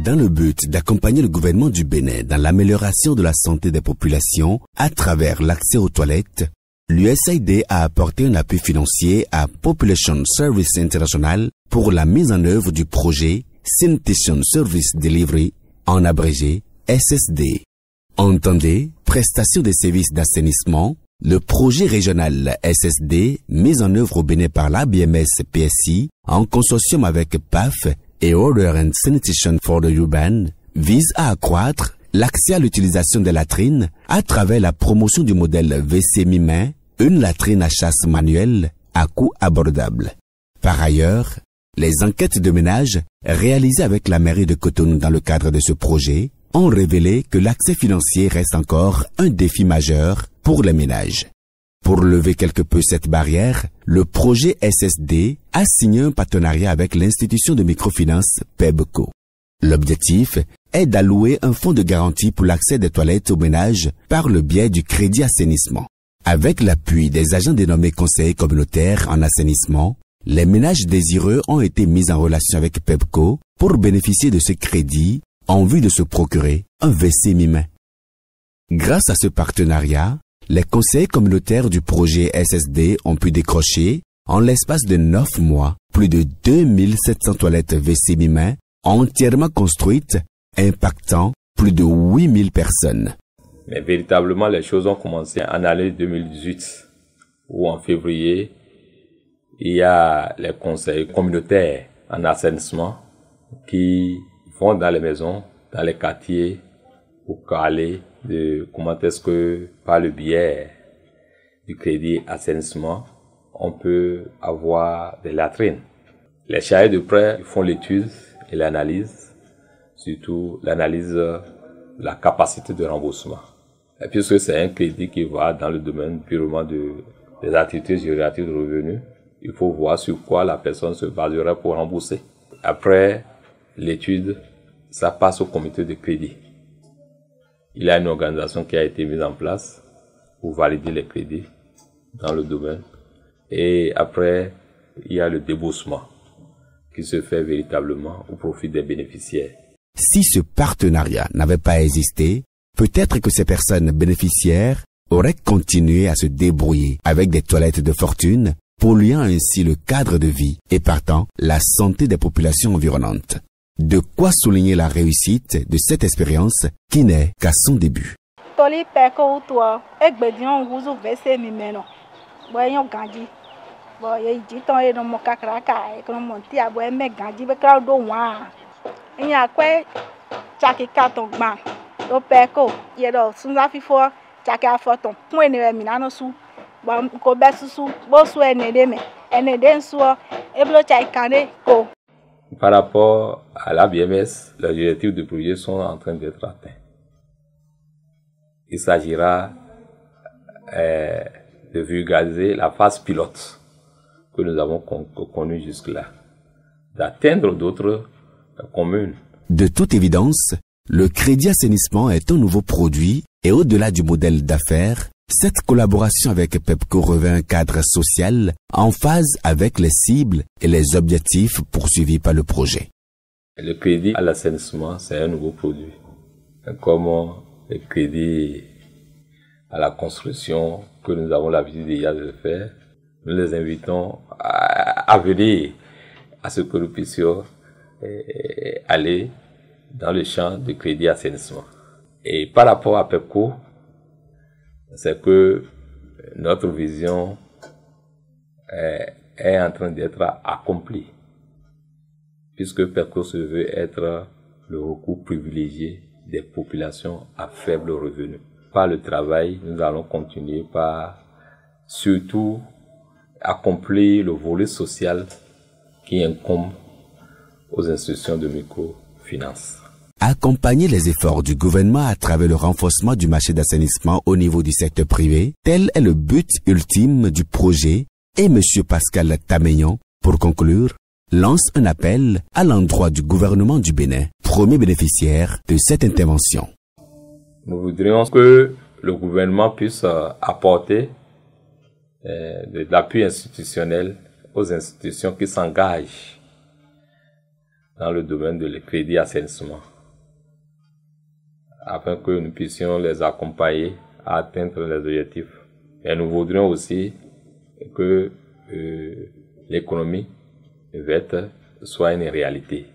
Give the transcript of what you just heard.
Dans le but d'accompagner le gouvernement du Bénin dans l'amélioration de la santé des populations à travers l'accès aux toilettes, l'USAID a apporté un appui financier à Population Service International pour la mise en œuvre du projet Sanitation Service Delivery, en abrégé SSD. Entendez, prestation des services d'assainissement, le projet régional SSD mis en œuvre au Bénin par l'ABMS PSI en consortium avec PAF et Order and Sanitation for the Urban vise à accroître l'accès à l'utilisation des latrines à travers la promotion du modèle WC mi-main, une latrine à chasse manuelle à coût abordable. Par ailleurs, les enquêtes de ménage réalisées avec la mairie de Cotonou dans le cadre de ce projet ont révélé que l'accès financier reste encore un défi majeur pour les ménages. Pour lever quelque peu cette barrière, le projet SSD a signé un partenariat avec l'institution de microfinance PEBCO. L'objectif est d'allouer un fonds de garantie pour l'accès des toilettes aux ménages par le biais du crédit assainissement. Avec l'appui des agents dénommés conseillers communautaires en assainissement, les ménages désireux ont été mis en relation avec PEBCO pour bénéficier de ce crédit en vue de se procurer un WC mi-main. Grâce à ce partenariat, les conseillers communautaires du projet SSD ont pu décrocher, en l'espace de 9 mois, plus de 2700 toilettes WC mi-main entièrement construites, impactant plus de 8000 personnes. Mais véritablement, les choses ont commencé en année 2018, où en février, il y a les conseils communautaires en assainissement qui vont dans les maisons, dans les quartiers, pour parler de comment est-ce que, par le biais du crédit assainissement, on peut avoir des latrines. Les chargés de prêt font l'étude et l'analyse, surtout l'analyse de la capacité de remboursement. Et puisque c'est un crédit qui va dans le domaine purement des activités génératives de revenus, il faut voir sur quoi la personne se baserait pour rembourser. Après l'étude, ça passe au comité de crédit. Il y a une organisation qui a été mise en place pour valider les crédits dans le domaine. Et après, il y a le déboursement qui se fait véritablement au profit des bénéficiaires. Si ce partenariat n'avait pas existé, peut-être que ces personnes bénéficiaires auraient continué à se débrouiller avec des toilettes de fortune, polluant ainsi le cadre de vie et partant la santé des populations environnantes. De quoi souligner la réussite de cette expérience qui n'est qu'à son début. Par rapport à l'ABMS, les objectifs de projet sont en train d'être atteints. Il s'agira de vulgariser la phase pilote que nous avons connue jusque-là, d'atteindre d'autres communes. De toute évidence, le crédit assainissement est un nouveau produit et au-delà du modèle d'affaires, cette collaboration avec PEBCO revêt un cadre social en phase avec les cibles et les objectifs poursuivis par le projet. Le crédit à l'assainissement, c'est un nouveau produit. Comme le crédit à la construction que nous avons l'habitude déjà de faire, nous les invitons à venir à ce que nous puissions aller dans le champ de crédit assainissement. Et par rapport à PEBCO, c'est que notre vision est en train d'être accomplie, puisque PEBCO se veut être le recours privilégié des populations à faible revenu. Par le travail, nous allons continuer par surtout accomplir le volet social qui incombe aux institutions de microfinance. Accompagner les efforts du gouvernement à travers le renforcement du marché d'assainissement au niveau du secteur privé, tel est le but ultime du projet et M. Pascal Tameyon, pour conclure, lance un appel à l'endroit du gouvernement du Bénin, premier bénéficiaire de cette intervention. Nous voudrions que le gouvernement puisse apporter de l'appui institutionnel aux institutions qui s'engagent dans le domaine de le crédit assainissement. afin que nous puissions les accompagner à atteindre les objectifs. Et nous voudrions aussi que l'économie verte soit une réalité.